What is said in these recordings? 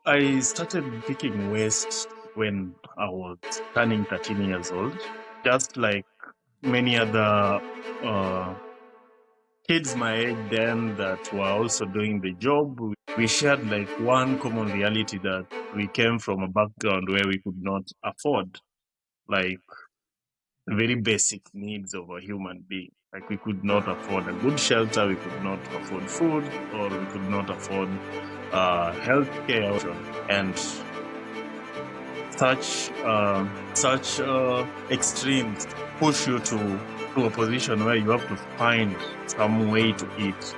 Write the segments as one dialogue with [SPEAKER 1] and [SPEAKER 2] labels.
[SPEAKER 1] I started picking waste when I was turning 13 years old. Just like many other uh, kids my age then that were also doing the job, we shared like one common reality that we came from a background where we could not afford like very basic needs of a human being. Like we could not afford a good shelter, we could not afford food, or we could not afford healthcare, and such extremes push you to a position where you have to find some way to eat.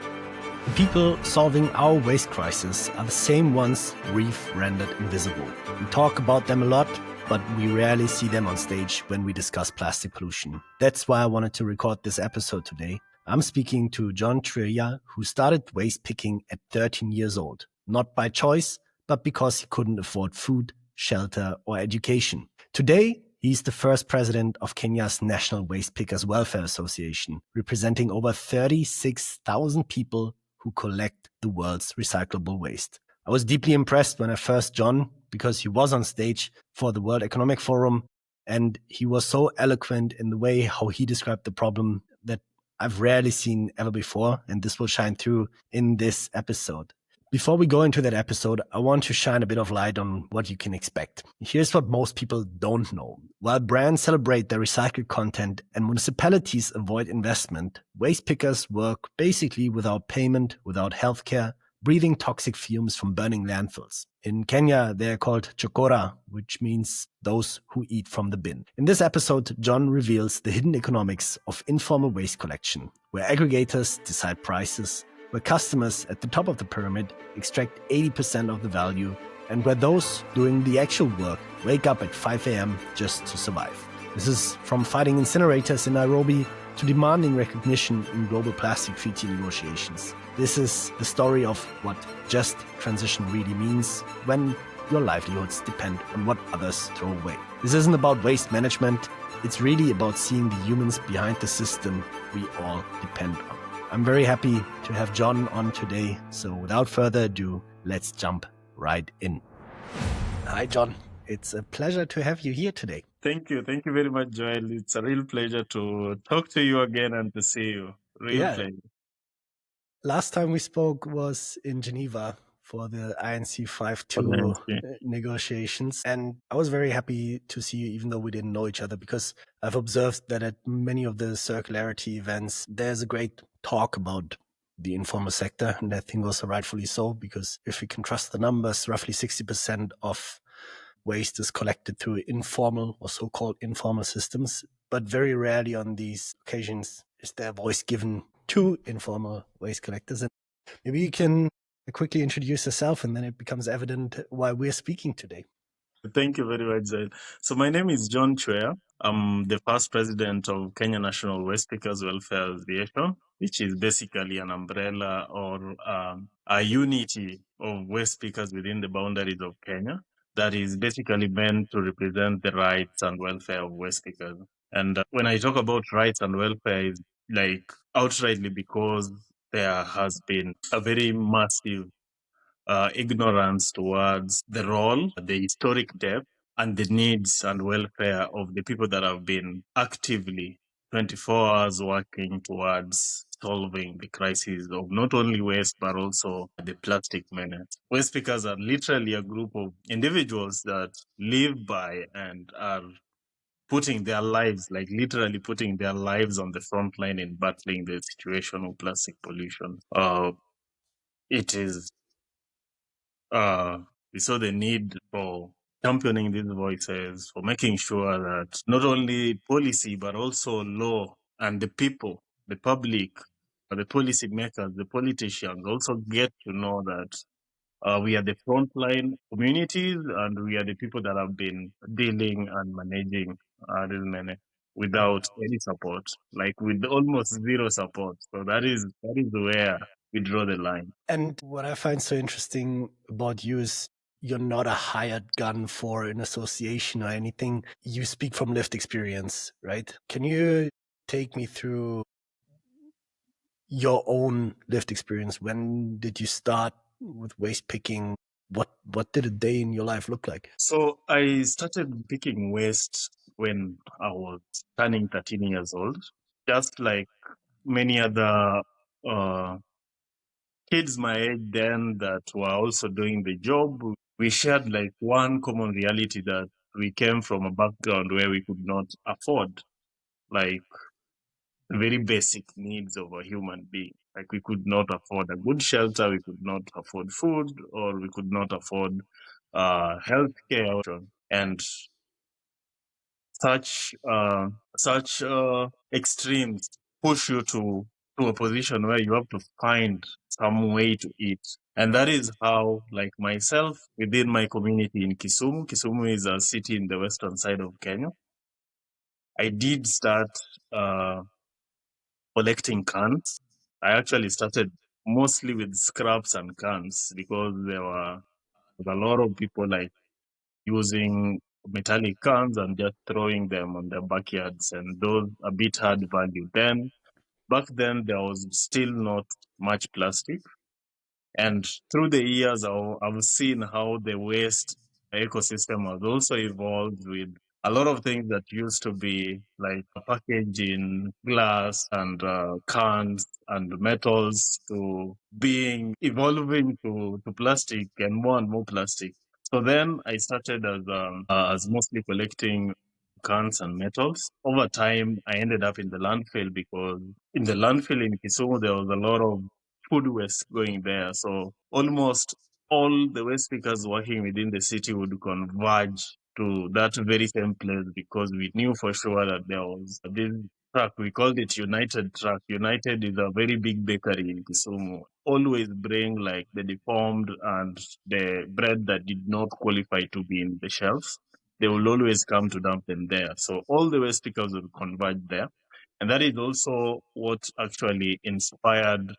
[SPEAKER 2] The people solving our waste crisis are the same ones we've rendered invisible. We talk about them a lot, but we rarely see them on stage when we discuss plastic pollution. That's why I wanted to record this episode today. I'm speaking to Chweya, who started waste picking at 13 years old. Not by choice, but because he couldn't afford food, shelter, or education. Today, he's the first president of Kenya's National Waste Pickers Welfare Association, representing over 36,000 people who collect the world's recyclable waste. I was deeply impressed when I first joined because he was on stage for the World Economic Forum and he was so eloquent in the way how he described the problem that I've rarely seen ever before, and this will shine through in this episode. Before we go into that episode, I want to shine a bit of light on what you can expect. Here's what most people don't know. While brands celebrate their recycled content and municipalities avoid investment, waste pickers work basically without payment, without healthcare, breathing toxic fumes from burning landfills. In Kenya, they're called chokora, which means those who eat from the bin. In this episode, John reveals the hidden economics of informal waste collection, where aggregators decide prices, where customers at the top of the pyramid extract 80% of the value, and where those doing the actual work wake up at 5 a.m. just to survive. This is from fighting incinerators in Nairobi to demanding recognition in global plastic treaty negotiations. This is the story of what just transition really means when your livelihoods depend on what others throw away. This isn't about waste management, it's really about seeing the humans behind the system we all depend on. I'm very happy to have John on today. So without further ado, let's jump right in. Hi, John. It's a pleasure to have you here today.
[SPEAKER 1] Thank you. Thank you very much, Joel. It's a real pleasure to talk to you again and to see you. Real pleasure.
[SPEAKER 2] Last time we spoke was in Geneva for the INC 5.2 negotiations. And I was very happy to see you, even though we didn't know each other, because I've observed that at many of the circularity events, there's a great talk about the informal sector. And I think also rightfully so, because if we can trust the numbers, roughly 60% of waste is collected through informal or so-called informal systems. But very rarely on these occasions is there a voice given to informal waste collectors. And maybe you can quickly introduce yourself and then it becomes evident why we're speaking today.
[SPEAKER 1] Thank you very much, Zaid. So my name is John Chweya. I'm the past president of Kenya National Waste Pickers Welfare Association, which is basically an umbrella or a unity of waste pickers within the boundaries of Kenya that is basically meant to represent the rights and welfare of waste pickers. And when I talk about rights and welfare, it's like outrightly because there has been a very massive ignorance towards the role, the historic depth, and the needs and welfare of the people that have been actively 24 hours working towards solving the crisis of not only waste, but also the plastic menace. Waste pickers are literally a group of individuals that live by and are putting their lives, like literally putting their lives on the front line in battling the situation of plastic pollution. It is we saw the need for championing these voices, for making sure that not only policy, but also law and the people, the public, the policy makers, the politicians also get to know that we are the frontline communities and we are the people that have been dealing and managing this menace without any support, like with almost zero support. So that is where we draw the line.
[SPEAKER 2] And what I find so interesting about you is you're not a hired gun for an association or anything. You speak from lived experience, right? Can you take me through your own lived experience? When did you start with waste picking? What did a day in your life look like?
[SPEAKER 1] So I started picking waste when I was turning 13 years old, just like many other uh, kids my age then that were also doing the job. We shared like one common reality that we came from a background where we could not afford like very basic needs of a human being. Like we could not afford a good shelter, we could not afford food, or we could not afford health care. And such extremes push you to a position where you have to find some way to eat. And that is how, like myself, within my community in Kisumu, Kisumu is a city in the western side of Kenya, I did start uh, collecting cans. I actually started mostly with scraps and cans because there were a lot of people like using metallic cans and just throwing them on their backyards, and those a bit had value. Then back then there was still not much plastic, and through the years I've seen how the waste ecosystem has also evolved with a lot of things that used to be like packaged in glass and cans and metals to being evolving to plastic and more plastic. So then I started as mostly collecting cans and metals. Over time, I ended up in the landfill because in the landfill in Kisumu there was a lot of food waste going there. So almost all the waste pickers working within the city would converge to that very same place because we knew for sure that there was this truck. We called it United Truck. United is a very big bakery in Kisumu. Always bring like the deformed and the bread that did not qualify to be in the shelves. They will always come to dump them there. So all the waste pickers will converge there. And that is also what actually inspired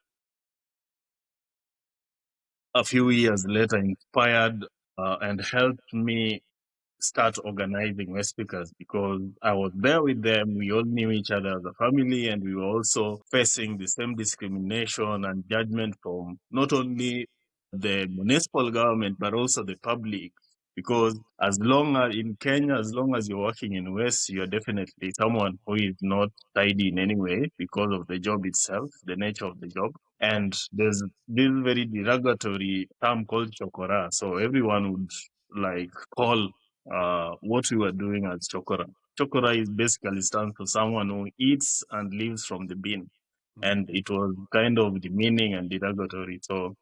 [SPEAKER 1] a few years later, inspired and helped me start organizing West Speakers because I was there with them. We all knew each other as a family, and we were also facing the same discrimination and judgment from not only the municipal government but also the public. Because as long as in Kenya, as long as you're working in West, you're definitely someone who is not tidy in any way because of the job itself, the nature of the job. And there's this very derogatory term called chokora. So everyone would like call what we were doing as chokora. Chokora is basically stands for someone who eats and lives from the bin. And it was kind of demeaning and derogatory. So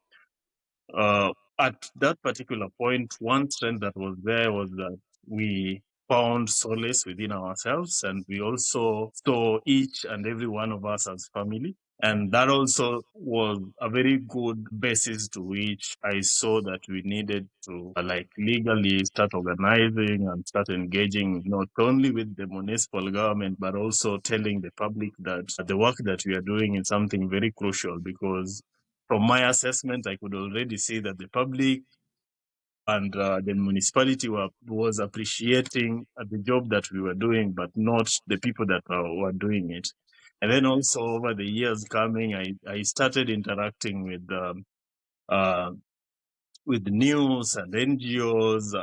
[SPEAKER 1] at that particular point, one trend that was there was that we found solace within ourselves, and we also saw each and every one of us as family. And that also was a very good basis to which I saw that we needed to like legally start organizing and start engaging not only with the municipal government, but also telling the public that the work that we are doing is something very crucial because from my assessment, I could already see that the public and the municipality was appreciating the job that we were doing, but not the people that were doing it. And then also over the years coming, I started interacting uh, with news and NGOs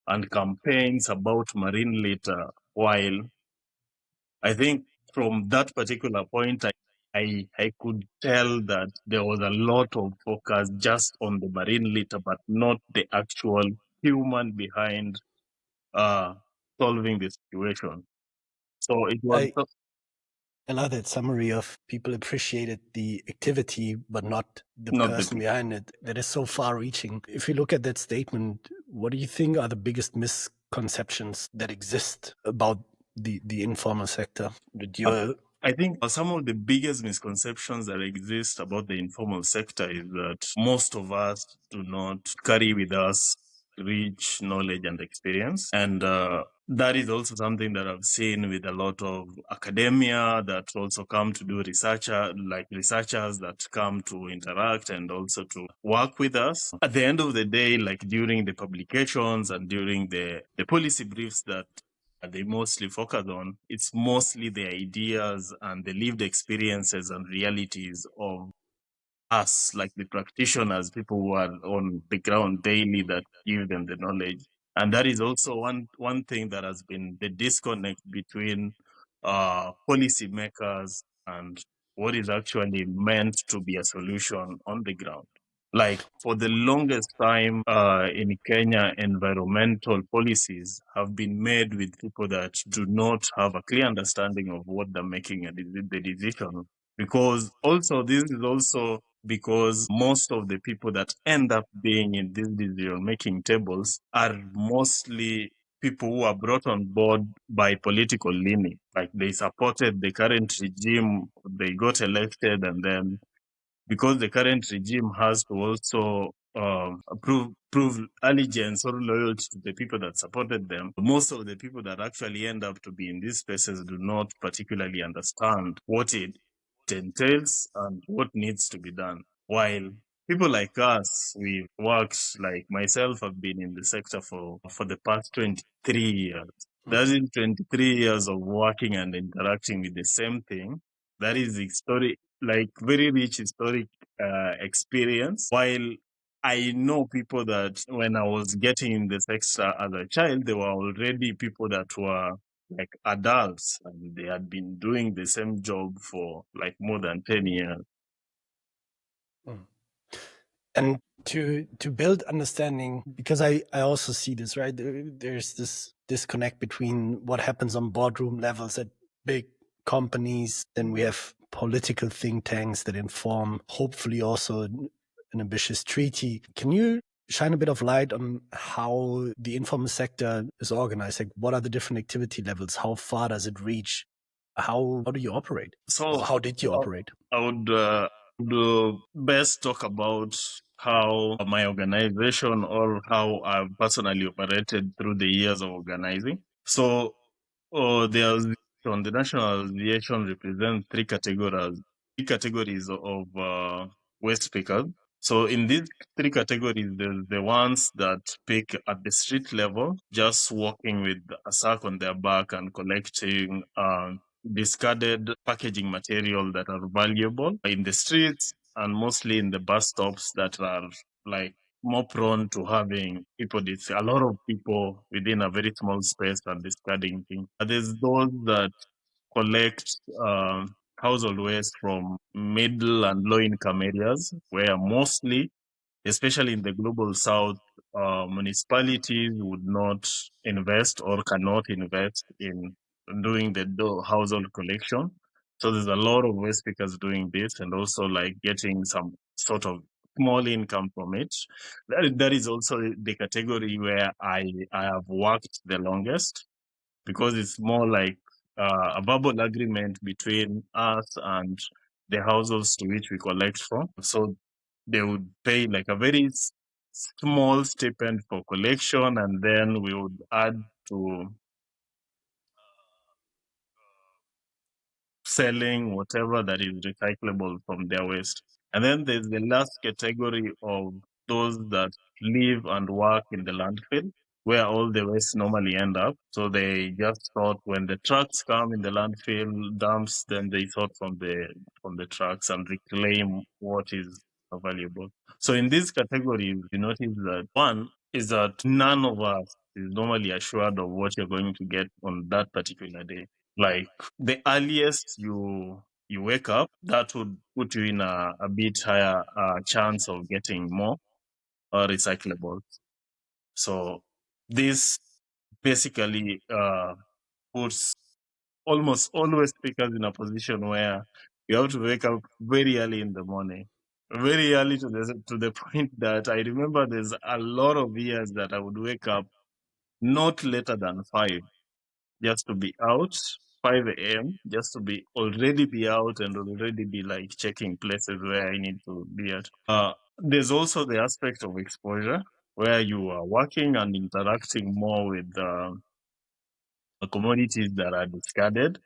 [SPEAKER 1] and campaigns about marine litter. While I think from that particular point, I could tell that there was a lot of focus just on the marine litter, but not the actual human behind uh, solving the situation. So it was
[SPEAKER 2] I love that summary of people appreciated the activity, but not the
[SPEAKER 1] not the
[SPEAKER 2] person behind it. That is so far reaching. If you look at that statement, what do you think are the biggest misconceptions that exist about the informal sector that you're
[SPEAKER 1] I think some of the biggest misconceptions that exist about the informal sector is that most of us do not carry with us rich knowledge and experience. And that is also something that I've seen with a lot of academia that also come to do researchers that come to interact and also to work with us. At the end of the day, like during the publications and during the policy briefs that they mostly focus on, it's mostly the ideas and the lived experiences and realities of us, like the practitioners, people who are on the ground daily that give them the knowledge. And that is also one thing that has been the disconnect between policymakers and what is actually meant to be a solution on the ground. Like for the longest time in Kenya, environmental policies have been made with people that do not have a clear understanding of what they're making the decision. Because also, this is also because most of the people that end up being in these decision making tables are mostly people who are brought on board by political leaning. Like they supported the current regime, they got elected, and then because the current regime has to also prove allegiance or loyalty to the people that supported them. Most of the people that actually end up to be in these spaces do not particularly understand what it entails and what needs to be done. While people like us, we've worked, like myself, I've been in the sector for the past 23 years. That's in 23 years of working and interacting with the same thing. That is the story, like very rich historic experience. While I know people that when I was getting in the sector as a child, there were already people that were like adults and they had been doing the same job for like more than 10 years.
[SPEAKER 2] And to build understanding, because I also see this, right? There's this disconnect between what happens on boardroom levels at big companies. Then we have political think tanks that inform, hopefully also an ambitious treaty. Can you shine a bit of light on how the informal sector is organized? Like, what are the different activity levels? How far does it reach? How do you operate?
[SPEAKER 1] So
[SPEAKER 2] How did you operate?
[SPEAKER 1] I would best talk about how my organization or how I've personally operated through the years of organizing. So there's on the national aviation represents three categories of waste pickers. So in these three categories, there's the ones that pick at the street level, just walking with a sack on their back and collecting discarded packaging material that are valuable in the streets and mostly in the bus stops that are like more prone to having people, a lot of people within a very small space and discarding things. There's those that collect household waste from middle and low income areas where mostly, especially in the global south, municipalities would not invest or cannot invest in doing the household collection. So there's a lot of waste pickers doing this and also like getting some sort of small income from it. That is also the category where I have worked the longest because it's more like a verbal agreement between us and the households to which we collect from. So they would pay like a very small stipend for collection, and then we would add to selling whatever that is recyclable from their waste. And then there's the last category of those that live and work in the landfill, where all the waste normally end up. So they just sort when the trucks come in the landfill dumps, then they sort from the trucks and reclaim what is valuable. So in these categories, you notice that one is that none of us is normally assured of what you're going to get on that particular day. Like the earliest you wake up, that would put you in a bit higher chance of getting more recyclables. So this basically puts almost always speakers in a position where you have to wake up very early in the morning. Very early to the point that I remember there's a lot of years that I would wake up not later than 5 just to be out, 5 a.m., just to be already be out and already be like checking places where I need to be at. There's also the aspect of exposure where you are working and interacting more with commodities that are discarded,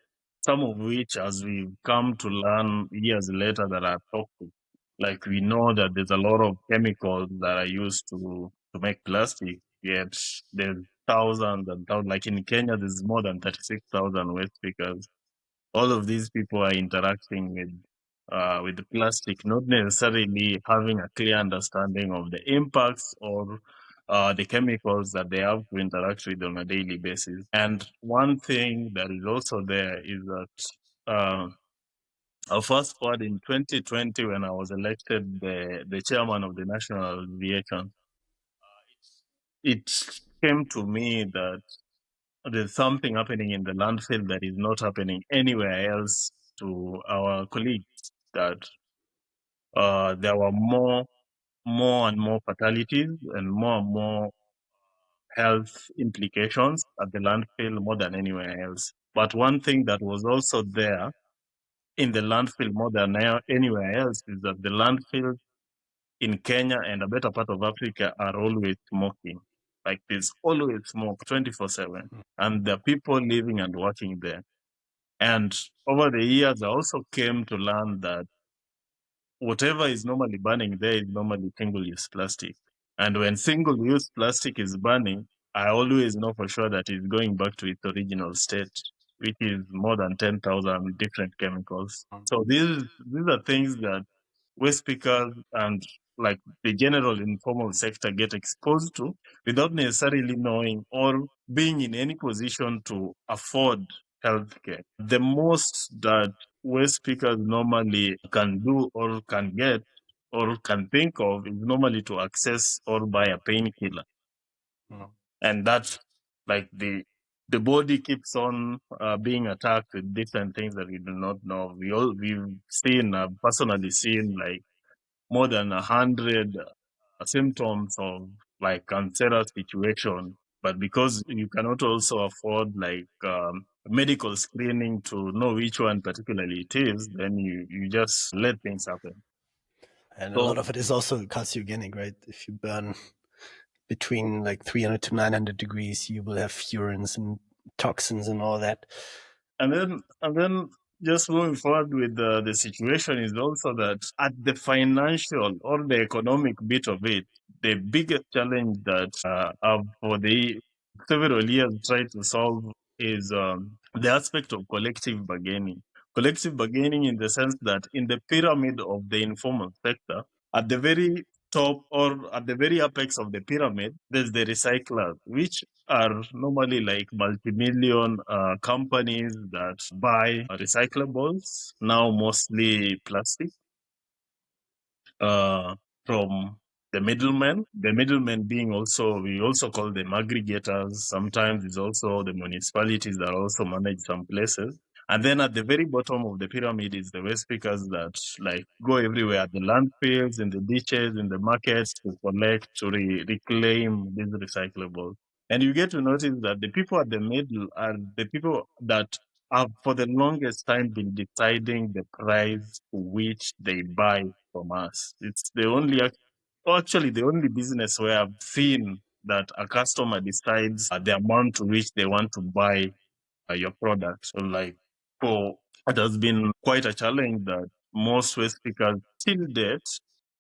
[SPEAKER 1] some of which, as we've come to learn years later, that are toxic. Like we know that there's a lot of chemicals that are used to make plastic, yet there's thousands and thousands. Like in Kenya, there's more than 36,000 waste pickers. All of these people are interacting with with the plastic, not necessarily having a clear understanding of the impacts or the chemicals that they have to interact with on a daily basis. And one thing that is also there is that fast forward in 2020, when I was elected the chairman of the National Aviation, it came to me that there's something happening in the landfill that is not happening anywhere else to our colleagues, that there were more and more fatalities and more health implications at the landfill more than anywhere else. But one thing that was also there in the landfill more than anywhere else is that the landfill in Kenya and a better part of Africa are always smoking. Like there's always smoke 24/7. And there are people living and working there. And over the years, I also came to learn that whatever is normally burning there is normally single-use plastic. And when single-use plastic is burning, I always know for sure that it's going back to its original state, which is more than 10,000 different chemicals. So these are things that waste pickers and like the general informal sector get exposed to without necessarily knowing or being in any position to afford healthcare. The most that waste pickers normally can do or can get or can think of is normally to access or buy a painkiller. And that's like the body keeps on being attacked with different things that we do not know. We've seen, personally seen, like more than 100 symptoms of like cancerous situation, but because you cannot also afford like medical screening to know which one particularly it is, then you just let things happen.
[SPEAKER 2] And a
[SPEAKER 1] So
[SPEAKER 2] lot of it is also carcinogenic, right? If you burn between like 300 to 900 degrees, you will have furans and toxins and all that.
[SPEAKER 1] and then just moving forward with the situation is also that at the financial or the economic bit of it, the biggest challenge that I've for the several years tried to solve is the aspect of collective bargaining. Collective bargaining in the sense that in the pyramid of the informal sector, at the very top or at the very apex of the pyramid, there's the recyclers, which are normally like multi-million companies that buy recyclables, now mostly plastic, uh, from the middlemen. The middlemen being also, we also call them aggregators. Sometimes it's also the municipalities that also manage some places. And then at the very bottom of the pyramid is the waste pickers that like go everywhere, the landfills, in the ditches, in the markets to collect, to reclaim these recyclables. And you get to notice that the people at the middle are the people that have for the longest time been deciding the price to which they buy from us. It's the only, actually, the only business where I've seen that a customer decides the amount to which they want to buy your product. So, like, for it has been quite a challenge that most waste pickers still date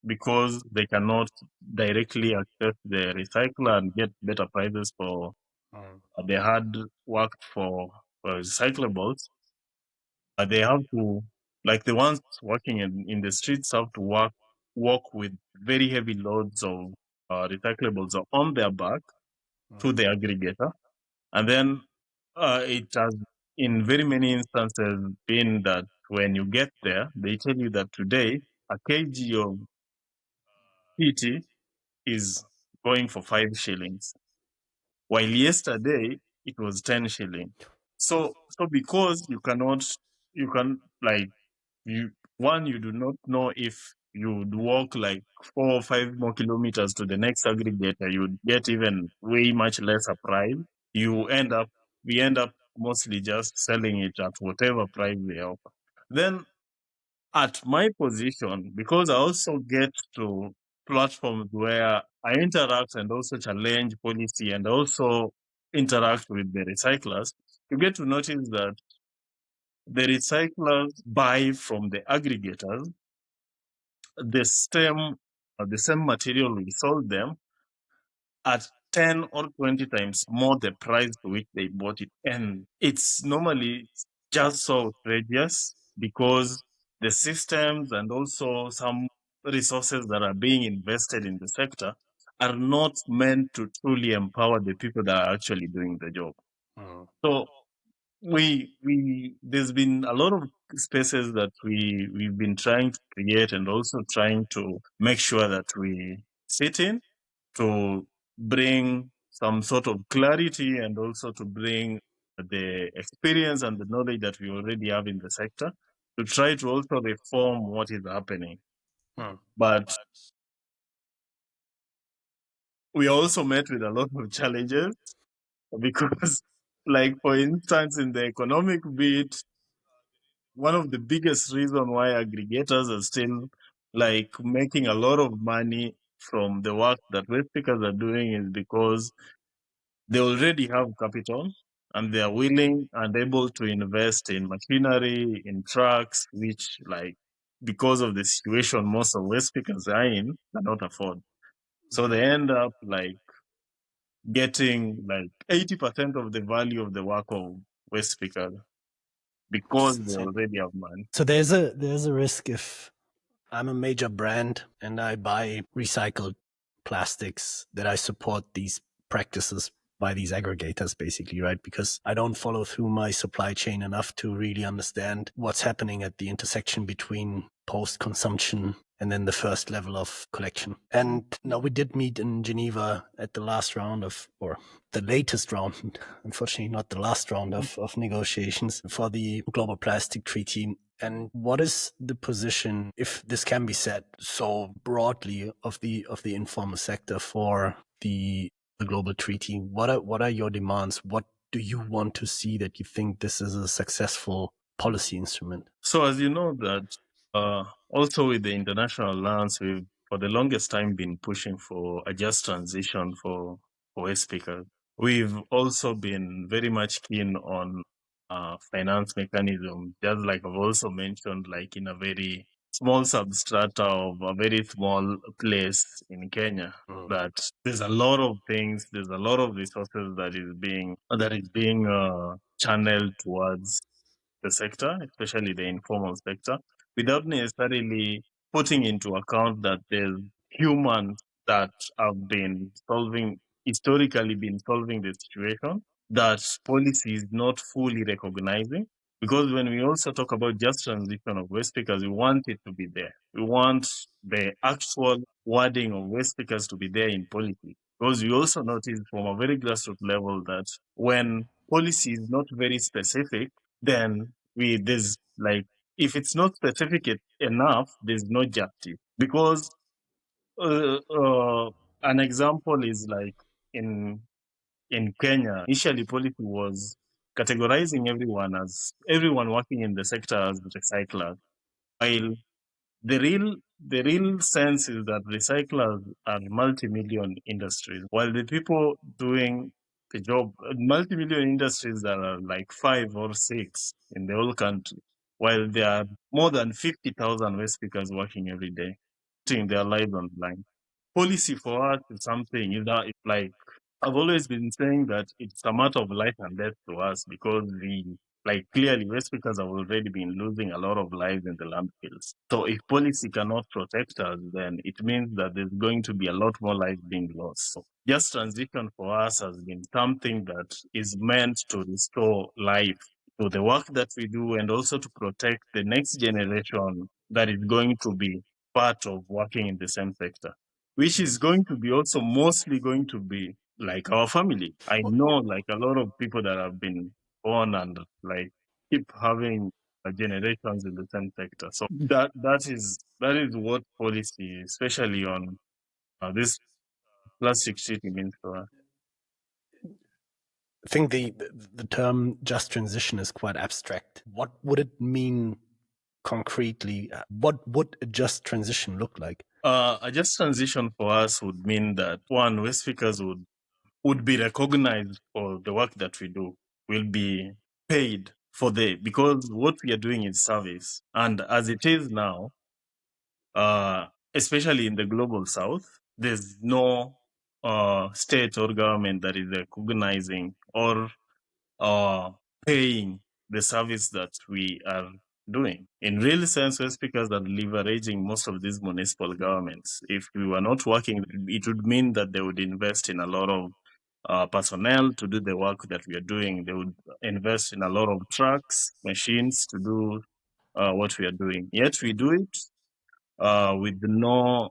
[SPEAKER 1] because they cannot directly access the recycler and get better prices for the hard work for recyclables. They have to, like the ones working in the streets, have to walk with very heavy loads of recyclables on their back to the aggregator. And then it has, in very many instances, been that when you get there, they tell you that today a kg of PT is going for 5 shillings, while yesterday it was 10 shillings. So because you can like you one, you do not know if you would walk like 4 or 5 more kilometers to the next aggregator, you would get even way much lesser price. You end up We end up mostly just selling it at whatever price they offer. Then at my position, because I also get to platforms where I interact and also challenge policy and also interact with the recyclers, you get to notice that the recyclers buy from the aggregators the same material we sold them at 10 or 20 times more the price to which they bought it. And it's normally just so outrageous because the systems and also some resources that are being invested in the sector are not meant to truly empower the people that are actually doing the job. So we there's been a lot of spaces that we've been trying to create and also trying to make sure that we sit in to bring some sort of clarity and also to bring the experience and the knowledge that we already have in the sector to try to also reform what is happening. But we also met with a lot of challenges because, like, for instance, in the economic bit, one of the biggest reason why aggregators are still like making a lot of money from the work that waste pickers are doing is because they already have capital and they are willing and able to invest in machinery, in trucks, which, like, because of the situation most of waste pickers are in, cannot afford. So they end up like getting like 80% of the value of the work of waste pickers because they already have money.
[SPEAKER 2] So there's a risk if I'm a major brand and I buy recycled plastics that I support these practices by these aggregators, basically, right? Because I don't follow through my supply chain enough to really understand what's happening at the intersection between post-consumption and then the first level of collection. And now we did meet in Geneva at the last round of, or the latest round, unfortunately not the last round of negotiations for the Global Plastic Treaty. And what is the position, if this can be said so broadly, of the informal sector for the global treaty? What are your demands? What do you want to see that you think this is a successful policy instrument?
[SPEAKER 1] So as you know that also with the international alliance, we've for the longest time been pushing for a just transition for waste pickers. We've also been very much keen on finance mechanism, just like I've also mentioned, like in a very small substrata of a very small place in Kenya. That there's a lot of things, there's a lot of resources that is being channeled towards the sector, especially the informal sector, without necessarily putting into account that there's humans that have been historically been solving the situation that policy is not fully recognizing. Because when we also talk about just transition of waste pickers, we want it to be there. We want the actual wording of waste pickers to be there in policy. Because we also notice from a very grassroots level that when policy is not very specific, then there's like, if it's not specific enough, there's no justice. Because an example is like in Kenya, initially policy was categorizing everyone working in the sector as recyclers, while the real sense is that recyclers are multi-million industries, while the people doing the job, multi-million industries that are like 5 or 6 in the whole country, while there are more than 50,000 waste pickers working every day, putting their lives on the line. Policy for us is something, it's like, I've always been saying that it's a matter of life and death to us because like, clearly, waste pickers have already been losing a lot of lives in the landfills. So if policy cannot protect us, then it means that there's going to be a lot more lives being lost. So just transition for us has been something that is meant to restore life to the work that we do and also to protect the next generation that is going to be part of working in the same sector, which is going to be also mostly going to be like our family. I know like a lot of people that have been born and like keep having generations in the same sector. So that is what policy, especially on this plastic treaty, means for us.
[SPEAKER 2] I think the term just transition is quite abstract. What would it mean concretely? What would a just transition look like?
[SPEAKER 1] A just transition for us would mean that one, waste speakers would be recognized for the work that we do, will be paid for because what we are doing is service. And as it is now, especially in the global south, there's no state or government that is recognizing or paying the service that we are doing. In real sense, we're speakers are leveraging most of these municipal governments. If we were not working, it would mean that they would invest in a lot of personnel to do the work that we are doing. They would invest in a lot of trucks, machines to do what we are doing. Yet we do it with no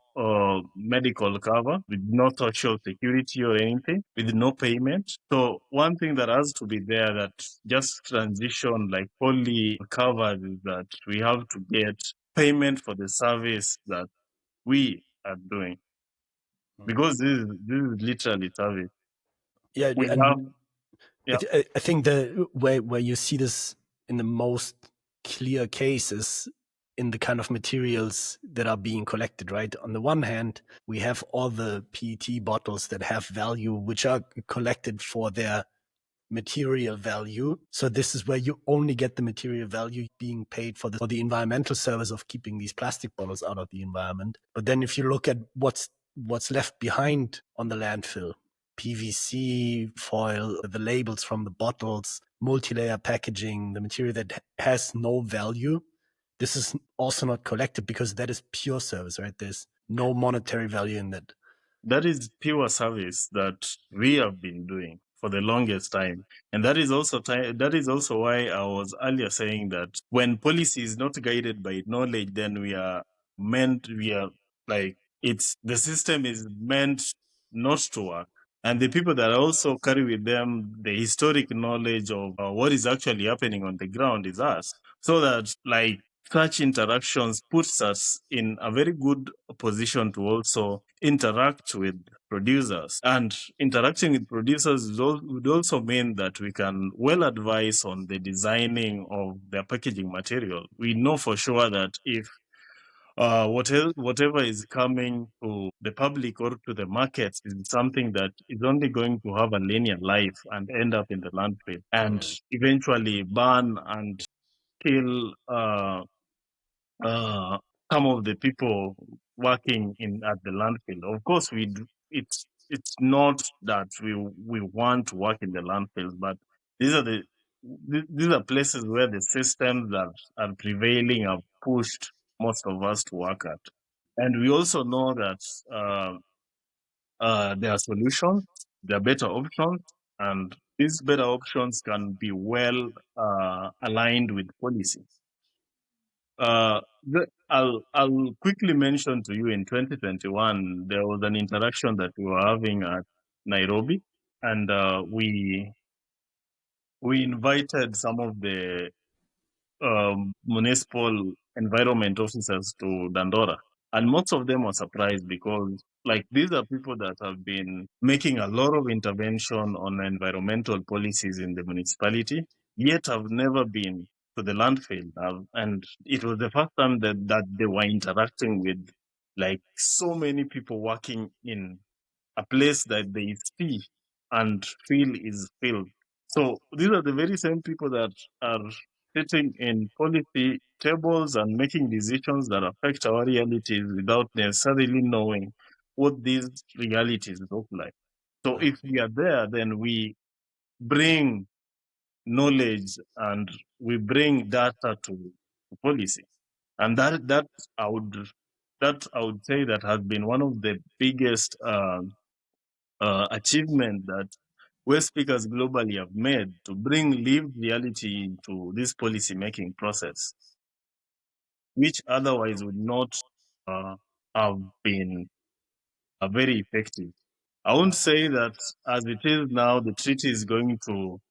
[SPEAKER 1] medical cover, with no social security or anything, with no payment. So one thing that has to be there that just transition like fully covers is that we have to get payment for the service that we are doing, because this is literally service.
[SPEAKER 2] Yeah,
[SPEAKER 1] We have,
[SPEAKER 2] and
[SPEAKER 1] yeah.
[SPEAKER 2] I think the where you see this in the most clear case is in the kind of materials that are being collected, right? On the one hand, we have all the PET bottles that have value, which are collected for their material value. So this is where you only get the material value being paid for the environmental service of keeping these plastic bottles out of the environment. But then if you look at what's left behind on the landfill, PVC foil, the labels from the bottles, multi-layer packaging, the material that has no value, this is also not collected because that is pure service, right? There's no monetary value in that.
[SPEAKER 1] That is pure service that we have been doing for the longest time. And that is also that is also why I was earlier saying that when policy is not guided by knowledge, then we are like, it's the system is meant not to work. And the people that also carry with them the historic knowledge of what is actually happening on the ground is us. So that like such interactions puts us in a very good position to also interact with producers. And interacting with producers would also mean that we can well advise on the designing of their packaging material. We know for sure that if whatever is coming to the public or to the markets is something that is only going to have a linear life and end up in the landfill and eventually burn and kill uh, some of the people working in at the landfill. Of course, it's not that we want to work in the landfills, but these are these are places where the systems that are prevailing have pushed most of us to work at. And we also know that there are solutions, there are better options, and these better options can be well aligned with policy. I'll quickly mention to you in 2021 there was an interaction that we were having at Nairobi, and we invited some of the municipal environment officers to Dandora. And most of them were surprised because, like, these are people that have been making a lot of intervention on environmental policies in the municipality, yet have never been to the landfill. And it was the first time that they were interacting with, like, so many people working in a place that they see and feel is filled. So these are the very same people that are sitting in policy tables and making decisions that affect our realities without necessarily knowing what these realities look like. So if we are there, then we bring knowledge and we bring data to policy. And that I would I would say that has been one of the biggest achievement that West speakers globally have made to bring lived reality into this policy making process, which otherwise would not uh, have been very effective. I won't say that as it is now, the treaty is going to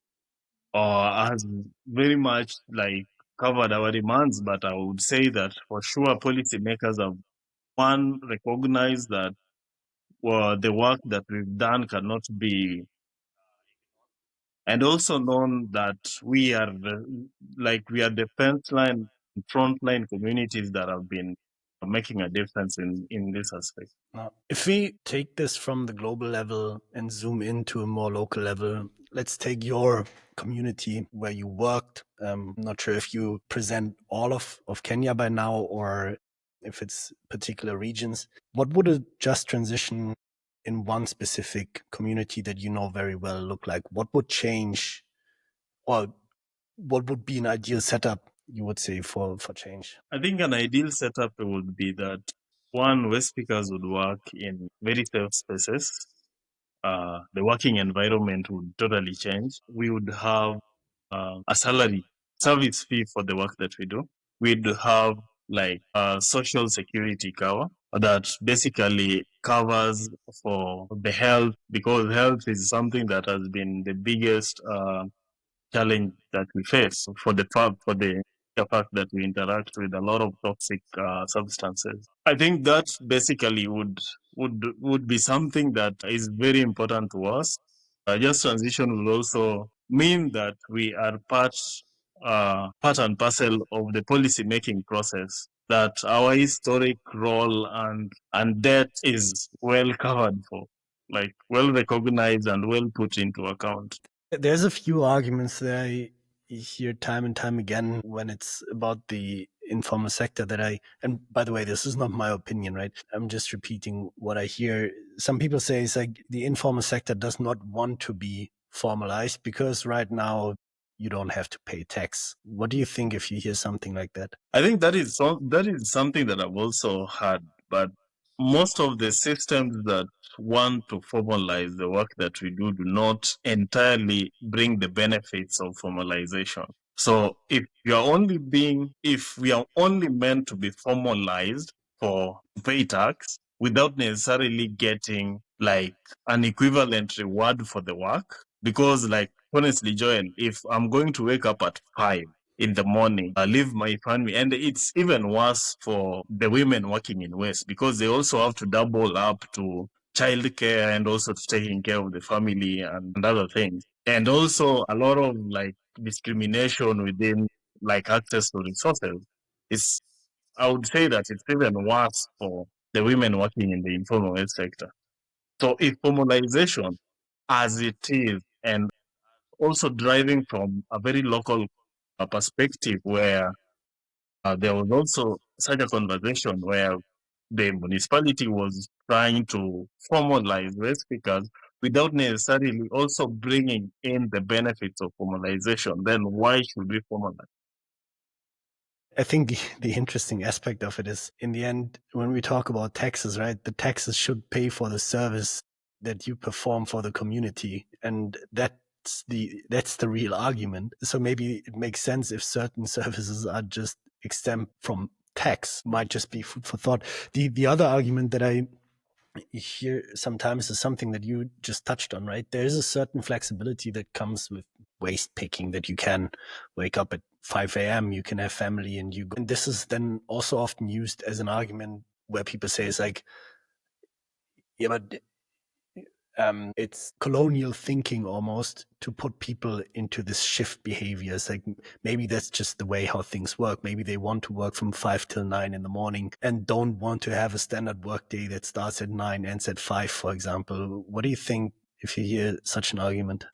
[SPEAKER 1] has very much like covered our demands, but I would say that for sure policymakers have one recognized that the work that we've done cannot be, and also known that we are we are the fence line, front line communities that have been making a difference in this aspect.
[SPEAKER 2] If we take this from the global level and zoom into a more local level, let's take your community where you worked. I'm not sure if you present all of Kenya by now or if it's particular regions. What would a just transition in one specific community that you know very well look like? What would change, or what would be an ideal setup you would say for change?
[SPEAKER 1] I think an ideal setup would be that one, waste pickers would work in very safe spaces. The working environment would totally change. We would have a salary service fee for the work that we do. We'd have like a social security cover that basically covers for the health, because health is something that has been the biggest challenge that we face for the fact that we interact with a lot of toxic substances. I think that basically would be something that is very important to us. Just transition will also mean that we are part and parcel of the policy making process. That our historic role and debt is well covered for, like well recognized and well put into account.
[SPEAKER 2] There's a few arguments that I hear time and time again when it's about the informal sector that and by the way, this is not my opinion, right? I'm just repeating what I hear. Some people say it's like the informal sector does not want to be formalized because right now you don't have to pay tax. What do you think if you hear something like that?
[SPEAKER 1] I think that is something that I've also had, but most of the systems that want to formalize the work that we do not entirely bring the benefits of formalization. So if we are only meant to be formalized for pay tax without necessarily getting like an equivalent reward for the work, because like honestly, Joel, if I'm going to wake up at 5 in the morning, leave my family. And it's even worse for the women working in West because they also have to double up to childcare and also to taking care of the family and other things. And also a lot of like discrimination within like access to resources. It's I would say that it's even worse for the women working in the informal health sector. So if formalization as it is and also driving from a very local perspective where there was also such a conversation where the municipality was trying to formalize waste pickers without necessarily also bringing in the benefits of formalization, then why should we formalize?
[SPEAKER 2] I think the interesting aspect of it is in the end, when we talk about taxes, right, the taxes should pay for the service that you perform for the community. And that's the real argument. So maybe it makes sense if certain services are just exempt from tax, might just be food for thought. The other argument that I here sometimes is something that you just touched on, right? There is a certain flexibility that comes with waste picking, that you can wake up at 5 a.m., you can have family, and you go. And this is then also often used as an argument where people say it's like, yeah, but it's colonial thinking almost to put people into this shift behavior. It's like maybe that's just the way how things work. Maybe they want to work from 5 till 9 in the morning and don't want to have a standard work day that starts at 9, ends at 5, for example. What do you think if you hear such an argument?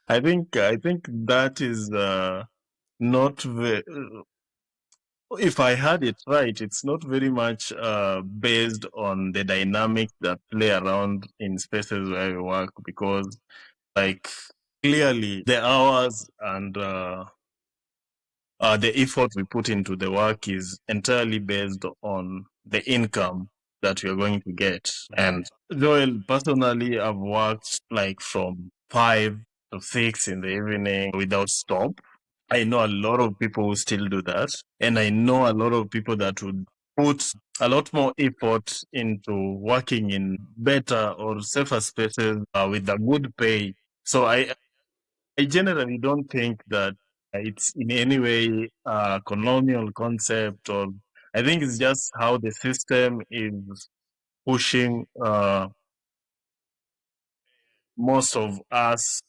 [SPEAKER 1] I think that is not very, if I had it right, it's not very much based on the dynamics that play around in spaces where we work, because like clearly the hours and the effort we put into the work is entirely based on the income that you're going to get. And Joel, personally, I've worked like from 5 to 6 in the evening without stop. I know a lot of people who still do that. And I know a lot of people that would put a lot more effort into working in better or safer spaces with a good pay. So I generally don't think that it's in any way a colonial concept, or I think it's just how the system is pushing most of us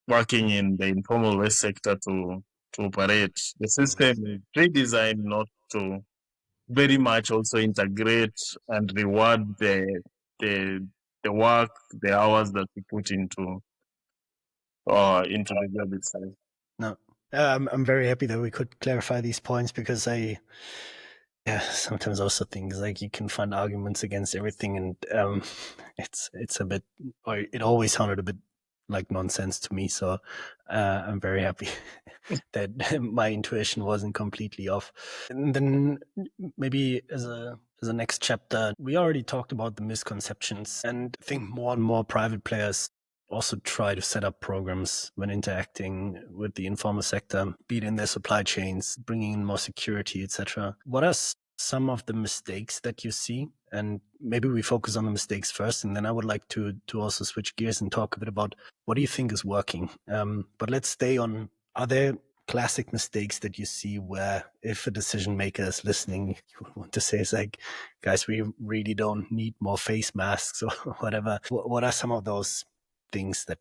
[SPEAKER 1] working in the informal waste sector to operate. The system is pre-designed not to very much also integrate and reward the the work, the hours that we put into the job itself.
[SPEAKER 2] No, I'm very happy that we could clarify these points because yeah, sometimes also things like you can find arguments against everything, and it's a bit, or it always sounded a bit like nonsense to me. So I'm very happy that my intuition wasn't completely off. And then maybe as a next chapter, we already talked about the misconceptions, and I think more and more private players also try to set up programs when interacting with the informal sector, be it in their supply chains, bringing in more security, etc. What are some of the mistakes that you see? And maybe we focus on the mistakes first, and then I would like to also switch gears and talk a bit about what do you think is working. But let's stay on, are there classic mistakes that you see where if a decision maker is listening, you would want to say it's like, guys, we really don't need more face masks or whatever. What are some of those things that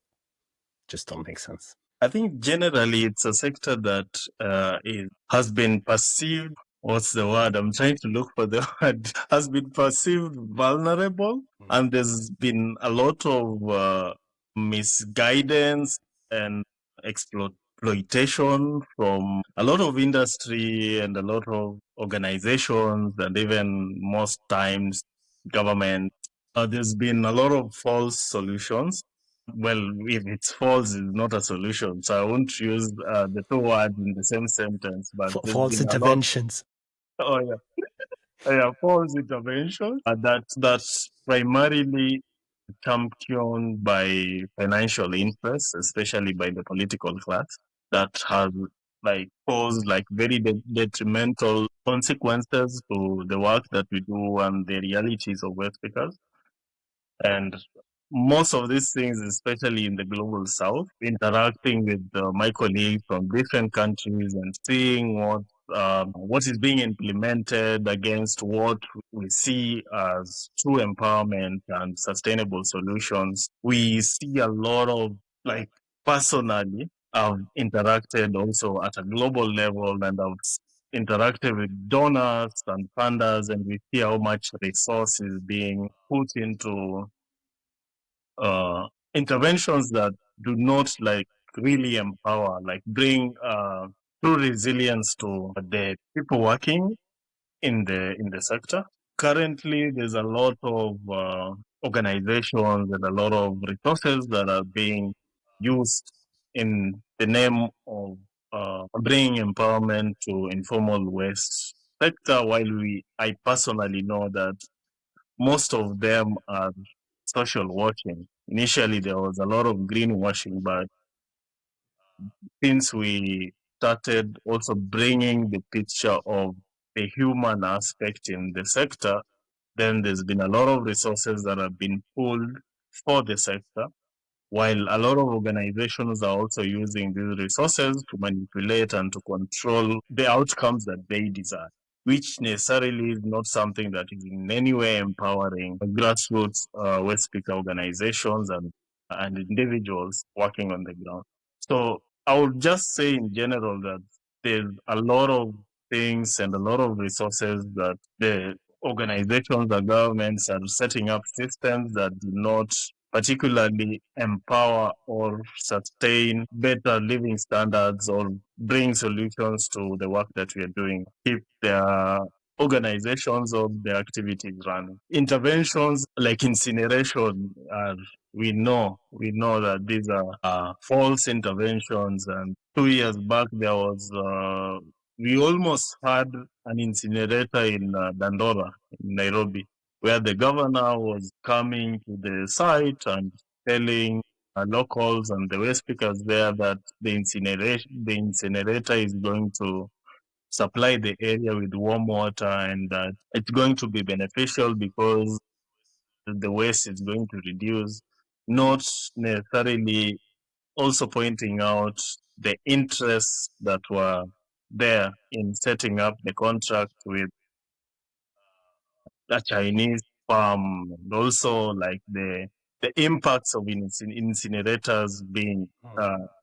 [SPEAKER 2] just don't make sense?
[SPEAKER 1] I think generally it's a sector that has been perceived. What's the word? I'm trying to look for the word. Has been perceived vulnerable, and there's been a lot of misguidance and exploitation from a lot of industry and a lot of organizations, and even most times government. There's been a lot of false solutions. Well, if it's false, it's not a solution. So I won't use the two words in the same sentence, but there's
[SPEAKER 2] False
[SPEAKER 1] been a lot.
[SPEAKER 2] interventions.
[SPEAKER 1] Oh yeah, yeah, false intervention. That's primarily championed by financial interests, especially by the political class, that has like caused like very detrimental consequences to the work that we do and the realities of West speakers. And most of these things, especially in the global south, interacting with my colleagues from different countries and seeing what is being implemented against what we see as true empowerment and sustainable solutions. We see a lot of, like, personally, I've interacted also at a global level, and I've interacted with donors and funders, and we see how much resource is being put into uh, interventions that do not like really empower, like bring true resilience to the people working in the sector. Currently, there's a lot of organizations and a lot of resources that are being used in the name of bringing empowerment to informal waste sector. While I personally know that most of them are social washing. Initially, there was a lot of greenwashing, but since we started also bringing the picture of the human aspect in the sector, then there's been a lot of resources that have been pulled for the sector, while a lot of organizations are also using these resources to manipulate and to control the outcomes that they desire, which necessarily is not something that is in any way empowering grassroots waste picker organizations and individuals working on the ground. So I would just say in general that there's a lot of things and a lot of resources that the organizations and governments are setting up systems that do not particularly empower or sustain better living standards or bring solutions to the work that we are doing, keep their organizations or their activities running. Interventions like incineration are, we know that these are false interventions. And 2 years back, there was we almost had an incinerator in Dandora, in Nairobi, where the governor was coming to the site and telling locals and the waste pickers there that the incinerator is going to supply the area with warm water, and that it's going to be beneficial because the waste is going to reduce, not necessarily also pointing out the interests that were there in setting up the contract with a Chinese farm, and also like the impacts of incinerators being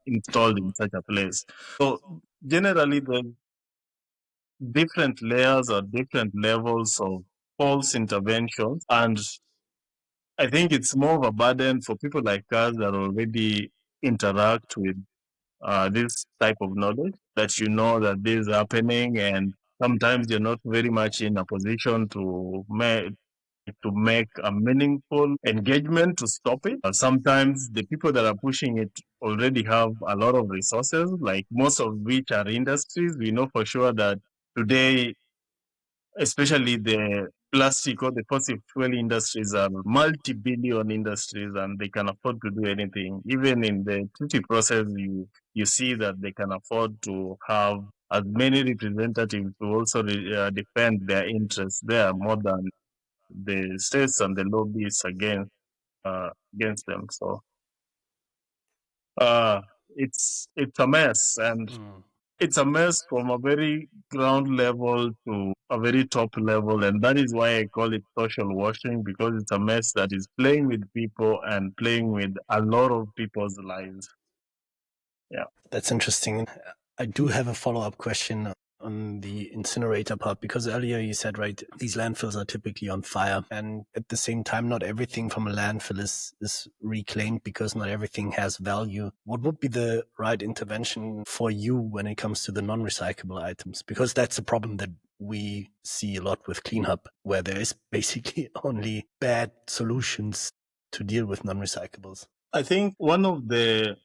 [SPEAKER 1] installed in such a place. So generally, the different layers or different levels of false interventions, and I think it's more of a burden for people like us that already interact with this type of knowledge, that you know that this is happening, and sometimes you're not very much in a position to to make a meaningful engagement to stop it. Sometimes the people that are pushing it already have a lot of resources, like most of which are industries. We know for sure that today, especially the plastic or the fossil fuel industries are multi-billion industries and they can afford to do anything. Even in the treaty process, you see that they can afford to have as many representatives to also defend their interests there more than the states and the lobbies against them. So uh, it's a mess, and it's a mess from a very ground level to a very top level, and that is why I call it social washing, because it's a mess that is playing with people and playing with a lot of people's lives. Yeah.
[SPEAKER 2] That's interesting. I do have a follow-up question on the incinerator part, because earlier you said, right, these landfills are typically on fire, and at the same time, not everything from a landfill is reclaimed because not everything has value. What would be the right intervention for you when it comes to the non-recyclable items? Because that's a problem that we see a lot with cleanup, where there is basically only bad solutions to deal with non-recyclables.
[SPEAKER 1] I think one of the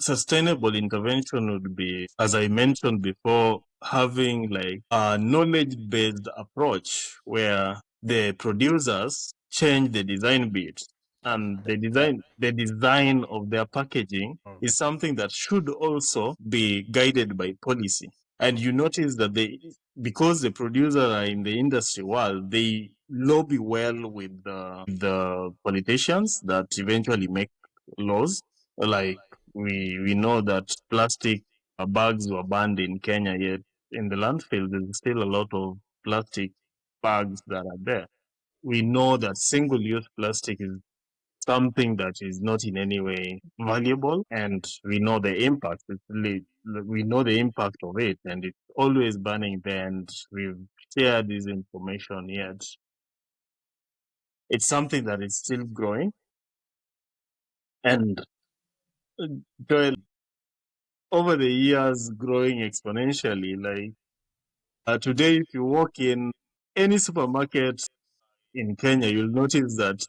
[SPEAKER 1] sustainable intervention would be, as I mentioned before, having like a knowledge-based approach where the producers change the design bit, and the design of their packaging is something that should also be guided by policy. And you notice that because the producers are in the industry world, they lobby well with the politicians that eventually make laws. Like we know that plastic bags were banned in Kenya, yet in the landfill there's still a lot of plastic bags that are there. We know that single-use plastic is something that is not in any way valuable, and we know the impact. We know the impact of it, and it's always burning there. And we've shared this information, yet it's something that is still growing. And Joel, over the years, growing exponentially. Like today, if you walk in any supermarket in Kenya, you'll notice that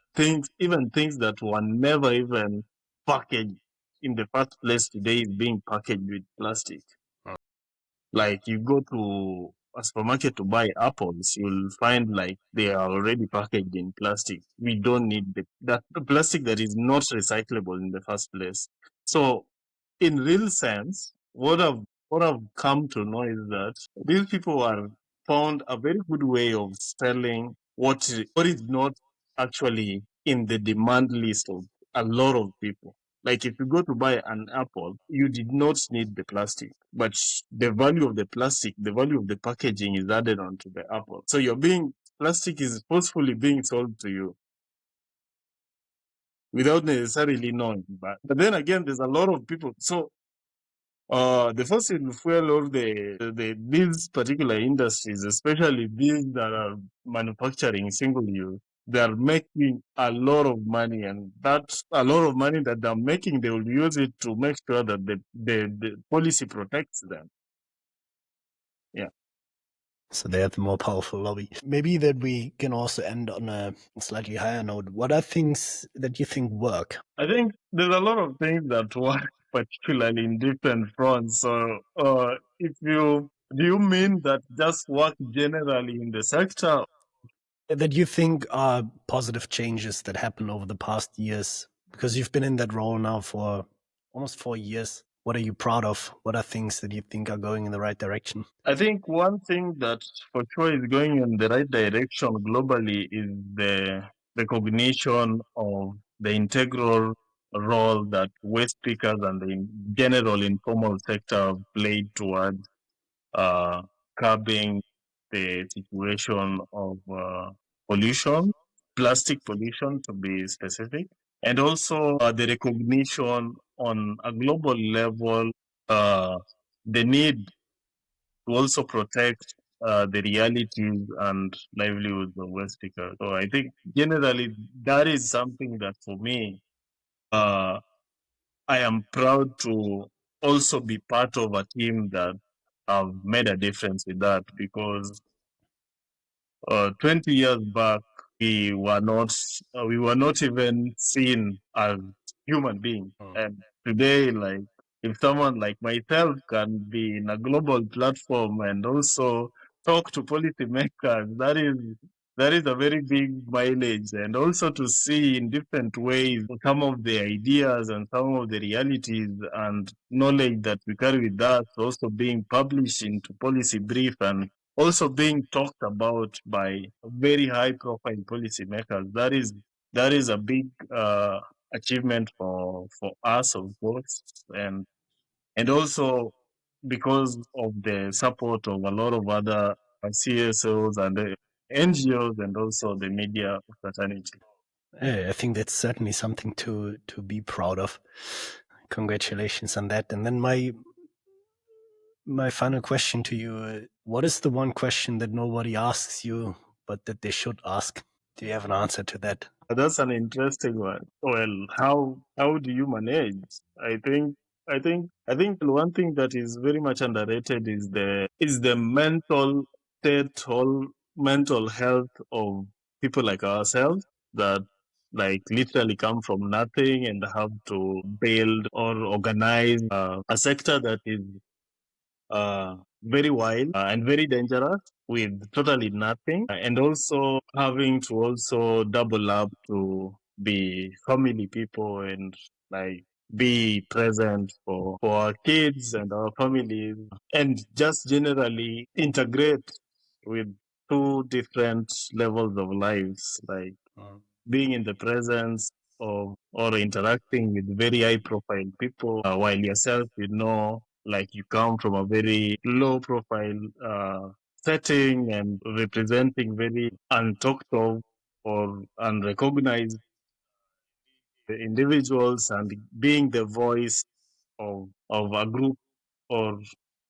[SPEAKER 1] even things that were never even packaged in the first place today is being packaged with plastic. Like you go to a supermarket to buy apples, you'll find like they are already packaged in plastic. We don't need the plastic that is not recyclable in the first place. So, in real sense, what I've come to know is that these people are found a very good way of selling what is not actually in the demand list of a lot of people. Like if you go to buy an apple, you did not need the plastic, but the value of the plastic, the value of the packaging is added onto the apple. So plastic is forcefully being sold to you without necessarily knowing. But then again, there's a lot of people. So the fossil fuel or these particular industries, especially these that are manufacturing single use, they are making a lot of money, and that's a lot of money that they're making. They will use it to make sure that the policy protects them. Yeah.
[SPEAKER 2] So they have the more powerful lobby. Maybe that we can also end on a slightly higher note. What are things that you think work?
[SPEAKER 1] I think there's a lot of things that work, particularly in different fronts. So, do you mean that just work generally in the sector?
[SPEAKER 2] That you think are positive changes that happened over the past years? Because you've been in that role now for almost 4 years. What are you proud of? What are things that you think are going in the right direction?
[SPEAKER 1] I think one thing that for sure is going in the right direction globally is the recognition of the integral role that waste pickers and the general informal sector have played towards uh, curbing the situation of pollution, plastic pollution to be specific, and also the recognition on a global level, uh, the need to also protect the realities and livelihoods of West Africa. So I think generally that is something that for me, uh, I am proud to also be part of a team that have made a difference with that, because 20 years back, we were not even seen as human beings. And today, like, if someone like myself can be in a global platform and also talk to policymakers, that is a very big mileage. And also to see in different ways some of the ideas and some of the realities and knowledge that we carry with us also being published into policy brief and also being talked about by very high profile policymakers. That is a big achievement for us, of course, and also because of the support of a lot of other CSOs and NGOs and also the media fraternity.
[SPEAKER 2] I think that's certainly something to be proud of. Congratulations on that. And then my final question to you, what is the one question that nobody asks you, but that they should ask? Do you have an answer to that?
[SPEAKER 1] That's an interesting one. Well, how do you manage? I think one thing that is very much underrated is the mental state or mental health of people like ourselves that like literally come from nothing and have to build or organize a sector that is very wild and very dangerous with totally nothing, and also having to also double up to be family people and like be present for our kids and our families and just generally integrate with two different levels of lives, like being in the presence of or interacting with very high profile people while yourself like you come from a very low profile setting and representing very untalked of or unrecognized individuals and being the voice of a group or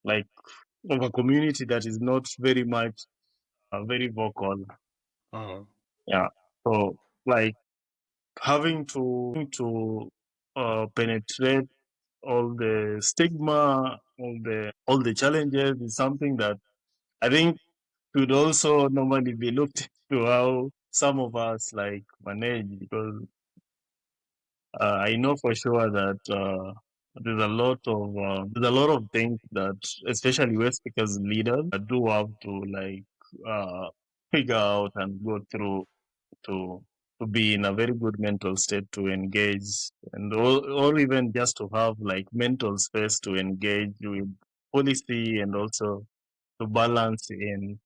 [SPEAKER 1] like of a community that is not very much very vocal. Yeah. So like having to penetrate all the stigma, all the challenges is something that I think could also normally be looked into how some of us like manage, because I know for sure that there's a lot of things that especially West speakers leaders do have to like uh, figure out and go through to to be in a very good mental state to engage, and or even just to have like mental space to engage with policy and also to balance in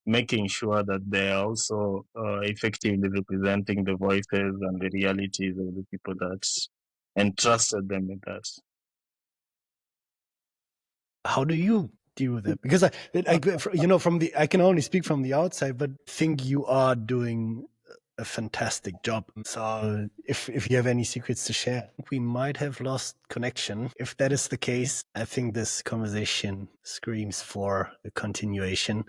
[SPEAKER 1] making sure that they are also effectively representing the voices and the realities of the people that entrusted them with that.
[SPEAKER 2] How do you deal with it? Because I can only speak from the outside, but think you are doing a fantastic job. So if you have any secrets to share, we might have lost connection. If that is the case, I think this conversation screams for a continuation.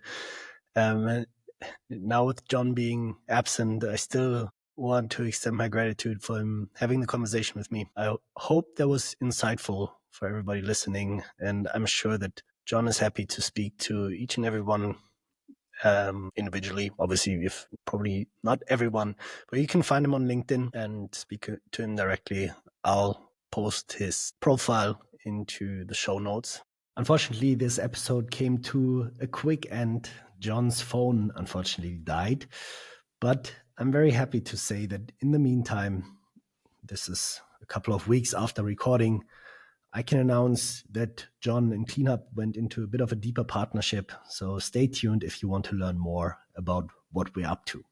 [SPEAKER 2] Now with John being absent, I still want to extend my gratitude for him having the conversation with me. I hope that was insightful for everybody listening, and I'm sure that John is happy to speak to each and every one individually. Obviously, if probably not everyone, but you can find him on LinkedIn and speak to him directly. I'll post his profile into the show notes. Unfortunately, this episode came to a quick end. John's phone unfortunately died, but I'm very happy to say that in the meantime, this is a couple of weeks after recording, I can announce that John and Cleanup went into a bit of a deeper partnership. So stay tuned if you want to learn more about what we're up to.